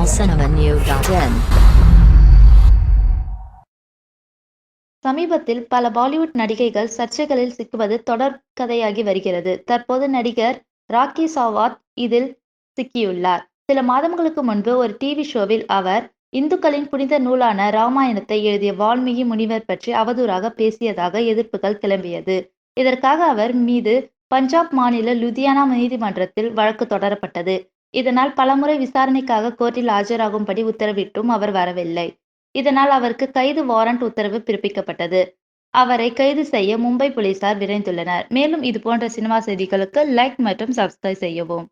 sunnycinemanew.in. சமீபத்தில் பல பாலிவுட் நடிகைகள் சர்ச்சைகளில் சிக்குவது தொடர் கதையாகி வருகிறது. தற்போது நடிகர் ராக்கி சாவந்த் இதில் சிக்கியுள்ளார். சில மாதங்களுக்கு முன்பு ஒரு டிவி ஷோவில் அவர் இந்துக்களின் புனித நூலான ராமாயணத்தை எழுதிய வால்மீகி முனிவர் பற்றி அவதூறாக பேசியதாக எதிர்ப்புகள் கிளம்பியது. இதற்காக அவர் மீது பஞ்சாப் மாநில லுதியானா நீதிமன்றத்தில் வழக்கு தொடரப்பட்டது. இதனால் பலமுறை விசாரணைக்காக கோர்ட்டில் ஆஜராகும்படி உத்தரவிட்டும் அவர் வரவில்லை. இதனால் அவருக்கு கைது வாரண்ட் உத்தரவு பிறப்பிக்கப்பட்டது. அவரை கைது செய்ய மும்பை போலீசார் விரைந்துள்ளனர். மேலும் இது போன்ற சினிமா செய்திகளுக்கு லைக் மற்றும் சப்ஸ்கிரைப் செய்யவும்.